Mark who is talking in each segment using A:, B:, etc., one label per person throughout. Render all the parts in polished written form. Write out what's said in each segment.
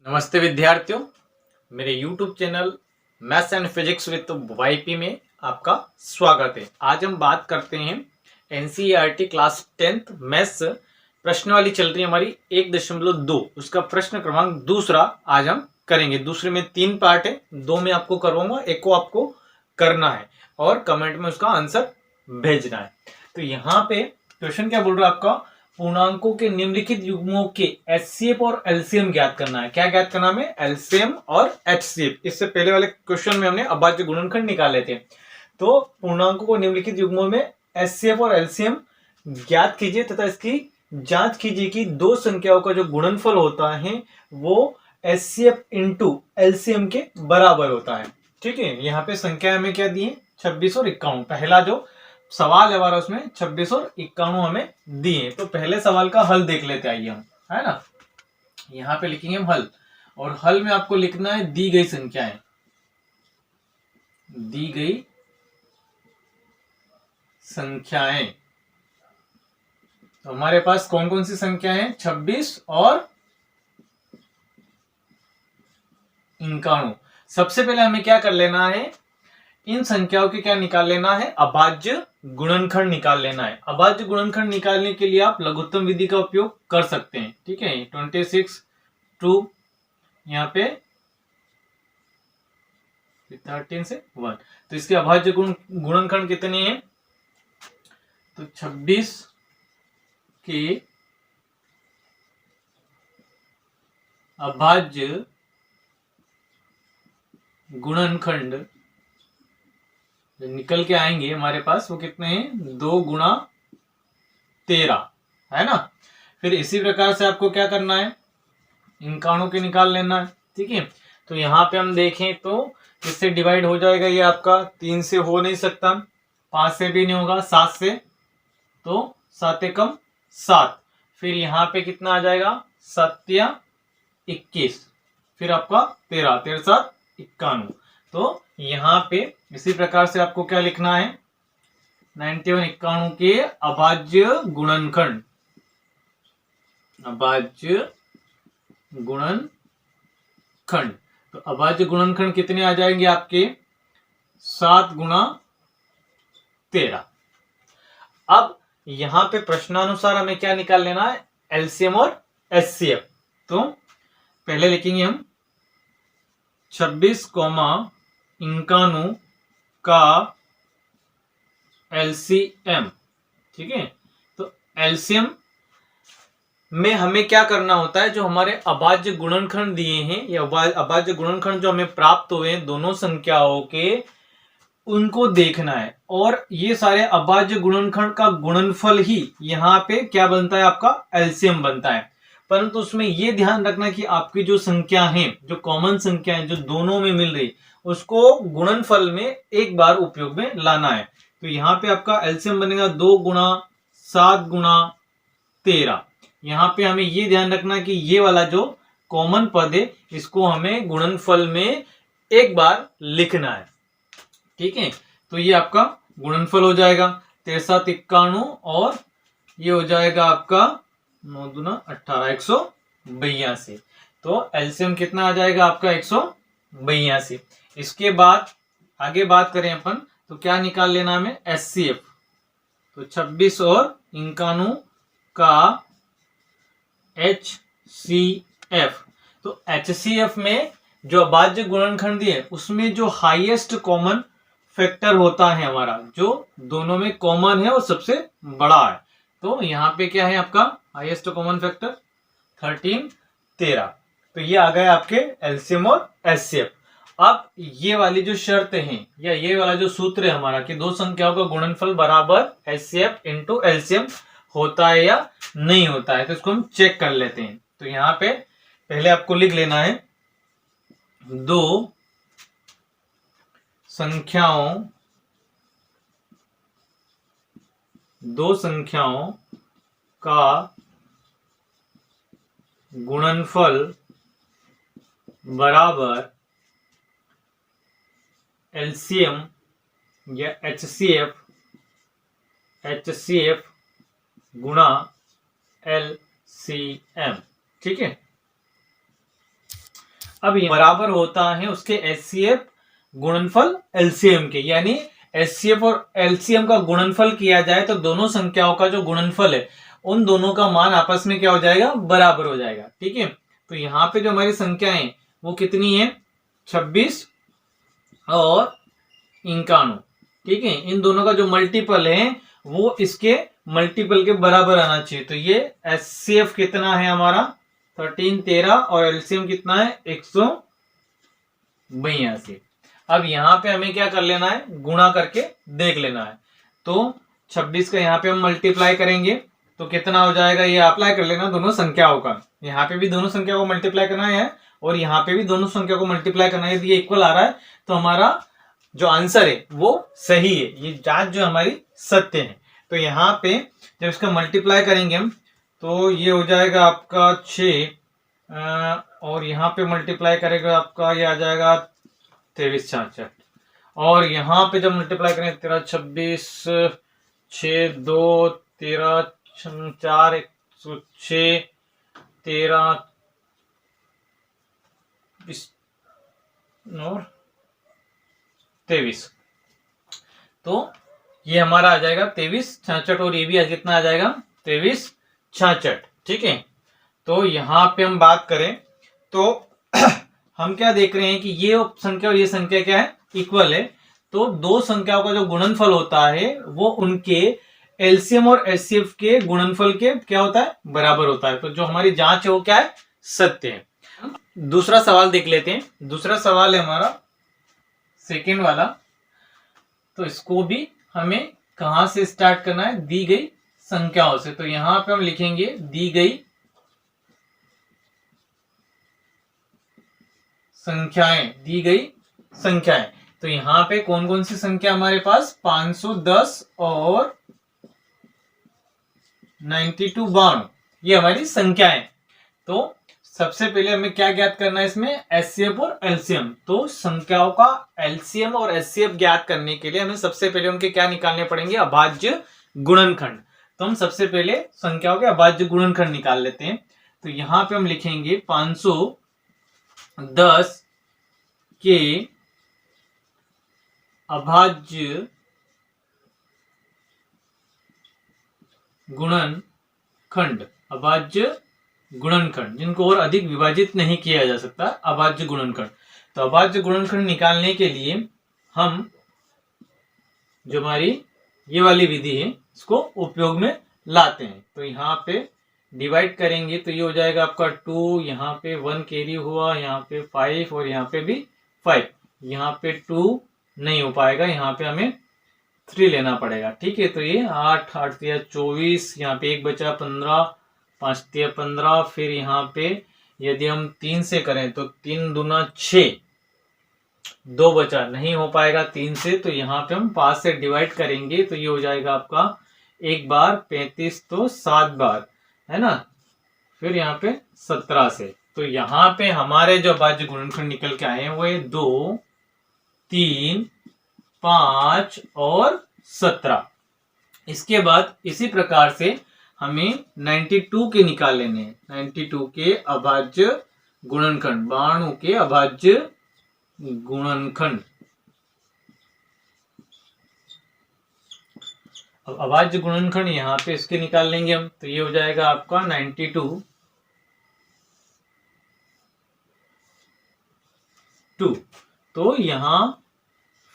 A: नमस्ते विद्यार्थियों, मेरे YouTube channel maths and physics with YP में आपका स्वागत है। आज हम बात करते हैं एनसीईआरटी क्लास 10th मैथ्स प्रश्नावली चल रही है हमारी 1.2, उसका प्रश्न क्रमांक दूसरा आज हम करेंगे। दूसरे में 3 पार्ट है, 2 में आपको करवाऊंगा, एक को आपको करना है और कमेंट में उसका आंसर भेजना है। तो यहाँ पे क्वेश्चन क्या बोल रहा है आपका, पूर्णांकों के निम्नलिखित युग्मों के एचसीएफ और एलसीएम ज्ञात करना है। क्या ज्ञात करना है? एलसीएम और एचसीएफ। इससे पहले वाले क्वेश्चन में हमने अभाज्य गुणनखंड निकाले थे। तो पूर्णांकों को निम्नलिखित युग्मों में एचसीएफ और एलसीएम ज्ञात कीजिए तथा इसकी जांच कीजिए कि दो संख्याओं का जो गुणनफल होता है वो एचसीएफ इंटू एलसीएम के बराबर होता है। ठीक है, यहाँ पे संख्या हमें क्या दी है? 26 और 51। पहला जो सवाल है हमारा उसमें 26 और 51 हमें दिए। तो पहले सवाल का हल देख लेते आइए हम, है ना। यहां पे लिखेंगे हम हल, और हल में आपको लिखना है दी गई संख्याएं। दी गई संख्याएं, तो हमारे पास कौन कौन सी संख्याएं हैं? 26 और 51। सबसे पहले हमें क्या कर लेना है? इन संख्याओं के क्या निकाल लेना है? अभाज्य गुणनखंड निकाल लेना है। अभाज्य गुणनखंड निकालने के लिए आप लघुत्तम विधि का उपयोग कर सकते हैं। ठीक है, 26 2 यहाँ पे 13 से 1, तो इसके अभाज्य गुणनखंड कितने हैं? तो 26 के अभाज्य गुणनखंड निकल के आएंगे हमारे पास, वो कितने हैं? 2 गुणा 13, है ना। फिर इसी प्रकार से आपको क्या करना है? 51 के निकाल लेना है। ठीक है, तो यहाँ पे हम देखें तो किससे डिवाइड हो जाएगा ये आपका? 3 से हो नहीं सकता, 5 से भी नहीं होगा, 7 से, तो 7 एकम 7। फिर यहाँ पे कितना आ जाएगा? 7 या 21, फिर आपका 13, 13 7 51। तो यहाँ पे इसी प्रकार से आपको क्या लिखना है? 91 91 के अभाज्य गुणनखंड, अभाज्य गुणनखंड। तो अभाज्य गुणनखंड कितने आ जाएंगे आपके? 7 गुणा 13। अब यहां पे प्रश्नानुसार हमें क्या निकाल लेना है? एलसीएम और एचसीएफ। तो पहले लिखेंगे हम 26, 51 का एलसीएम। ठीक है, तो एलसीएम में हमें क्या करना होता है? जो हमारे अभाज्य गुणनखंड दिए हैं, या अभाज्य गुणनखंड जो हमें प्राप्त हुए हैं दोनों संख्याओं के, उनको देखना है। और ये सारे अभाज्य गुणनखंड का गुणनफल ही यहाँ पे क्या बनता है? आपका एलसीएम बनता है। परंतु उसमें ये ध्यान रखना कि आपकी जो संख्या है, जो कॉमन संख्या है, जो दोनों में मिल रही, उसको गुणनफल में एक बार उपयोग में लाना है। तो यहाँ पे आपका एलसीएम बनेगा 2 गुणा 7 गुणा 13। यहाँ पे हमें ये ध्यान रखना कि ये वाला जो कॉमन पद है इसको हमें गुणनफल में एक बार लिखना है। ठीक है, तो ये आपका गुणनफल हो जाएगा 13 7 51, और ये हो जाएगा आपका 9 दूना 18, 182। तो एलसीएम कितना आ जाएगा आपका? 182। इसके बाद आगे बात करें अपन, तो क्या निकाल लेना हमें? एचसीएफ। तो 26 और 51 का एचसीएफ। तो एचसीएफ में जो अभाज्य गुणनखंड दिए उसमें जो हाईएस्ट कॉमन फैक्टर होता है हमारा, जो दोनों में कॉमन है और सबसे बड़ा है, तो यहाँ पे क्या है आपका हाईएस्ट कॉमन फैक्टर? 13 13। तो ये आ गए आपके एलसीएम और एचसीएफ। अब ये वाली जो शर्त है, या ये वाला जो सूत्र है हमारा कि दो संख्याओं का गुणनफल बराबर एचसीएफ इंटू एलसीएम होता है या नहीं होता है, तो इसको हम चेक कर लेते हैं। तो यहाँ पे पहले आपको लिख लेना है दो संख्याओं का गुणनफल बराबर एलसीएम या एचसीएफ गुणा एलसीएम। ठीक है, अब ये बराबर होता है उसके एचसीएफ गुणनफल एलसीएम के, यानी एचसीएफ और एलसीएम का गुणनफल किया जाए तो दोनों संख्याओं का जो गुणनफल है उन दोनों का मान आपस में क्या हो जाएगा, बराबर हो जाएगा। ठीक है, तो यहाँ पे जो हमारी संख्याएं वो कितनी है, 26 और 51। ठीक है, इन दोनों का जो मल्टीपल है वो इसके मल्टीपल के बराबर आना चाहिए। तो ये एचसीएफ कितना है हमारा 1313 और एलसीएम कितना है 182। अब यहाँ पे हमें क्या कर लेना है, गुणा करके देख लेना है। तो 26 का यहाँ पे हम मल्टीप्लाई करेंगे तो कितना हो जाएगा, ये अप्लाई कर लेना दोनों संख्याओं का। यहाँ पे भी दोनों संख्या को मल्टीप्लाई करना है और यहाँ पे भी दोनों संख्या को मल्टीप्लाई करना है। यदि ये इक्वल आ रहा है तो हमारा जो आंसर है वो सही है, ये जांच जो हमारी सत्य है। तो यहाँ पे जब इसका मल्टीप्लाई करेंगे हम तो ये हो जाएगा आपका 6 और यहाँ पे मल्टीप्लाई करेगा आपका ये आ जाएगा 23 66 और यहाँ पे जब मल्टीप्लाई करेंगे 13 26 6 2 13 4 106 13 और 23। तो ये हमारा आ जाएगा 23 66 और ये भी आज कितना आ जाएगा 23 66। ठीक है, तो यहाँ पे हम बात करें तो हम क्या देख रहे हैं कि ये संख्या और ये संख्या क्या है, इक्वल है। तो दो संख्याओं का जो गुणनफल होता है वो उनके एलसीएम और एचसीएफ के गुणनफल के क्या होता है, बराबर होता है। तो जो हमारी जांच है वो क्या है, सत्य है। दूसरा सवाल देख लेते हैं। दूसरा सवाल है हमारा सेकेंड वाला। तो इसको भी हमें कहां से स्टार्ट करना है, दी गई संख्याओं से। तो यहां पे हम लिखेंगे दी गई संख्याएं, दी गई संख्याएं। तो यहां पे कौन कौन सी संख्या हमारे पास, 510 और 92 92, ये हमारी संख्याएं। तो सबसे पहले हमें क्या ज्ञात करना है इसमें, एचसीएफ और एलसीएम। तो संख्याओं का एलसीएम और एचसीएफ ज्ञात करने के लिए हमें सबसे पहले उनके क्या निकालने पड़ेंगे, अभाज्य गुणनखंड। तो हम सबसे पहले संख्याओं के अभाज्य गुणनखंड निकाल लेते हैं। तो यहां पे हम लिखेंगे 510 के अभाज्य गुणनखंड, अभाज्य गुणनखंड जिनको और अधिक विभाजित नहीं किया जा सकता, अभाज्य गुणनखंड। तो अभाज्य गुणनखंड निकालने के लिए हम जो हमारी ये वाली विधि है इसको उपयोग में लाते हैं। तो यहाँ पे डिवाइड करेंगे तो ये हो जाएगा आपका 2, यहाँ पे 1 कैरी हुआ, यहाँ पे 5 और यहाँ पे भी 5। यहाँ पे 2 नहीं हो पाएगा, यहाँ पे हमें 3 लेना पड़ेगा। ठीक है, तो ये 8 8 या 24, यहाँ पे 1 बचा 15, 5 या 15। फिर यहाँ पे यदि हम 3 से करें तो 3 दूना 6, 2 बचा, नहीं हो पाएगा 3 से। तो यहाँ पे हम 5 से डिवाइड करेंगे तो ये हो जाएगा आपका 1 बार 35, तो 7 बार है ना। फिर यहाँ पे 17 से। तो यहाँ पे हमारे जो अभाज्य गुणनखंड निकल के आए हैं वो 2 3 5 और 17। इसके बाद इसी प्रकार से हमें 92 के निकाल लेने हैं, 92 के अभाज्य गुणनखंड, 92 के अभाज्य गुणनखंड। अब अभाज्य गुणनखंड यहाँ पे इसके निकाल लेंगे हम। तो ये हो जाएगा आपका 92 2, तो यहाँ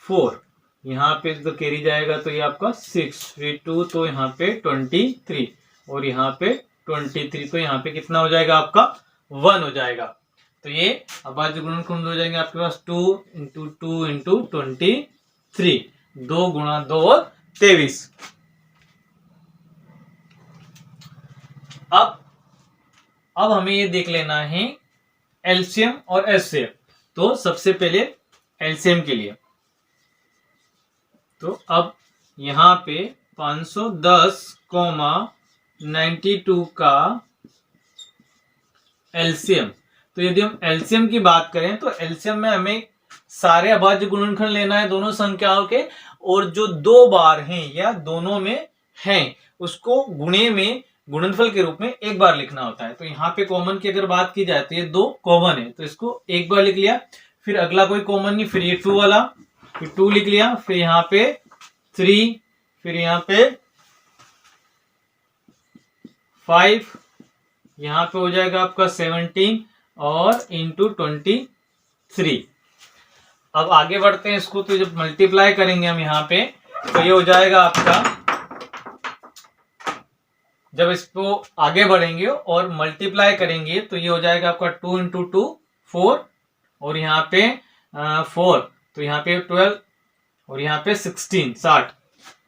A: 4, यहाँ पे तो कैरी जाएगा तो ये आपका 6, फिर 2 तो यहाँ पे 23 और यहाँ पे 23, तो यहाँ पे कितना हो जाएगा आपका 1 हो जाएगा। तो ये अभाज्य गुणनखंड हो जाएंगे आपके पास 2 इंटू 2 इंटू 23, 2 गुणा 2 और 23। अब हमें ये देख लेना है एलसीएम और एचसीएफ। तो सबसे पहले एलसीएम के लिए, तो अब यहाँ पे 510, 92 का एलसीएम। तो यदि हम एलसीएम की बात करें तो एलसीएम में हमें सारे अभाज्य गुणनखंड लेना है दोनों संख्याओं के, और जो 2 बार हैं या दोनों में हैं उसको गुणे में गुणनफल के रूप में एक बार लिखना होता है। तो यहाँ पे कॉमन की अगर बात की जाए तो ये 2 कॉमन है, तो इसको एक बार लिख लिया, फिर अगला कोई कॉमन नहीं, फिर ये 2 वाला, फिर 2 लिख लिया, फिर यहाँ पे 3, फिर यहाँ पे 5, यहाँ पे हो जाएगा आपका 17 और इंटू 23। अब आगे बढ़ते हैं इसको, तो जब मल्टीप्लाई करेंगे हम यहाँ पे तो ये हो जाएगा आपका, जब इसको आगे बढ़ेंगे और मल्टीप्लाई करेंगे तो ये हो जाएगा आपका 2 इंटू 2 4, और यहाँ पे 4, तो यहाँ पे 12 और यहाँ पे 16 60,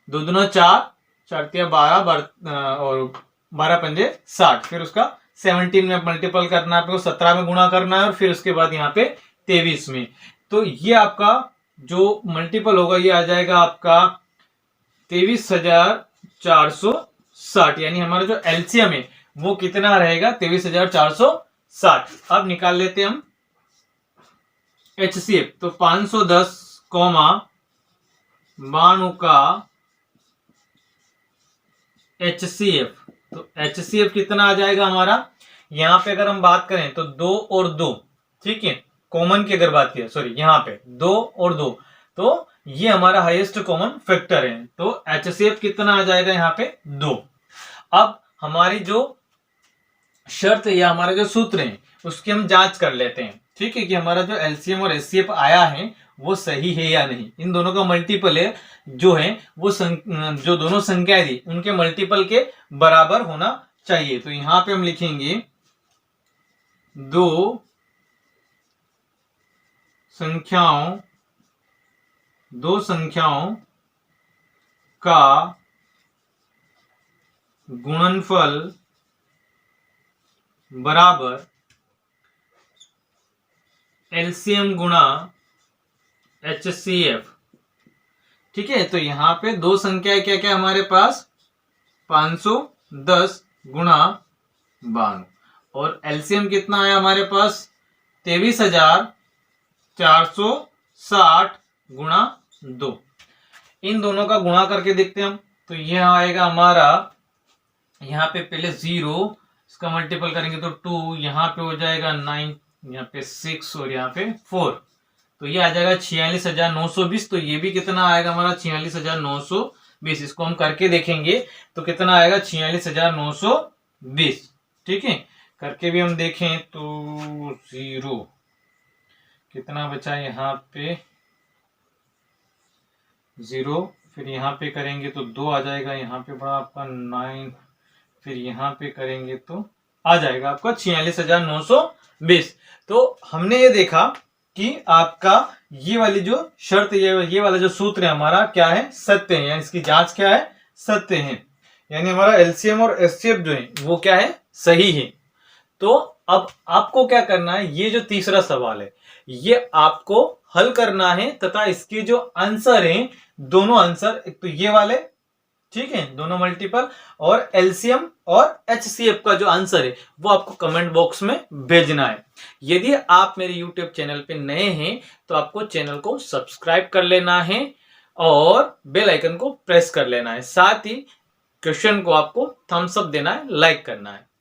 A: 2 दूना 4, 4 तिया 12 और 12 पंजे 60, फिर उसका 17 में मल्टीपल करना है, आपको 17 में गुणा करना है और फिर उसके बाद यहाँ पे 23 में। तो ये आपका जो मल्टीपल होगा ये आ जाएगा आपका 23,460, यानी हमारा जो एलसीएम है वो कितना रहेगा 23,460। अब निकाल लेते हैं हम एचसीएफ, तो 510, 92 का एचसीएफ, तो एचसीएफ कितना आ जाएगा हमारा, यहाँ पे अगर हम बात करें तो 2 और 2, ठीक है, कॉमन की अगर बात की, सॉरी यहाँ पे 2 और 2, तो ये हमारा हाईएस्ट कॉमन फैक्टर है, तो एचसीएफ कितना आ जाएगा यहाँ पे 2। अब हमारी जो शर्त है या हमारा जो सूत्र है उसकी हम जांच कर लेते हैं, ठीक है, कि हमारा जो एलसीएम और एचसीएफ आया है वो सही है या नहीं। इन दोनों का मल्टीपल है जो है वो जो दोनों संख्याएं दी उनके मल्टीपल के बराबर होना चाहिए। तो यहां पे हम लिखेंगे 2 संख्याओं का गुणनफल बराबर एलसीएम गुणा एचसीएफ, ठीक है। तो यहां पे 2 संख्याएं क्या क्या हमारे पास, 510 गुणा 92, और एलसीएम कितना आया हमारे पास 23,460 गुणा 2। इन दोनों का गुणा करके देखते हैं हम, तो यह आएगा हमारा, यहाँ पे पहले 0, इसका मल्टीपल करेंगे तो 2, यहाँ पे हो जाएगा 9, यहाँ पे 6 और यहाँ पे 4, तो ये आ जाएगा 46,920। तो ये भी कितना आएगा हमारा 46,920। इसको हम करके देखेंगे तो कितना आएगा 46,920, ठीक है। करके भी हम देखें तो 0 कितना बचा, यहाँ पे 0, फिर यहाँ पे करेंगे तो 2 आ जाएगा, यहाँ पे बड़ा आपका 9, फिर यहाँ पे करेंगे तो आ जाएगा आपका 46,920। तो हमने ये देखा कि आपका ये वाली जो शर्त, ये वाला जो सूत्र है हमारा क्या है, सत्य है, यानी इसकी जांच क्या है, सत्य है, यानी हमारा एलसीएम और एचसीएफ जो है वो क्या है, सही है। तो अब आपको क्या करना है, ये जो तीसरा सवाल है ये आपको हल करना है, तथा इसके जो आंसर हैं दोनों आंसर, एक तो ये वाले, ठीक है, दोनों मल्टीपल, और एलसीएम और एचसीएफ का जो आंसर है वो आपको कमेंट बॉक्स में भेजना है। यदि आप मेरे यूट्यूब चैनल पे नए हैं तो आपको चैनल को सब्सक्राइब कर लेना है और बेल आइकन को प्रेस कर लेना है, साथ ही क्वेश्चन को आपको थम्स अप देना है, लाइक करना है।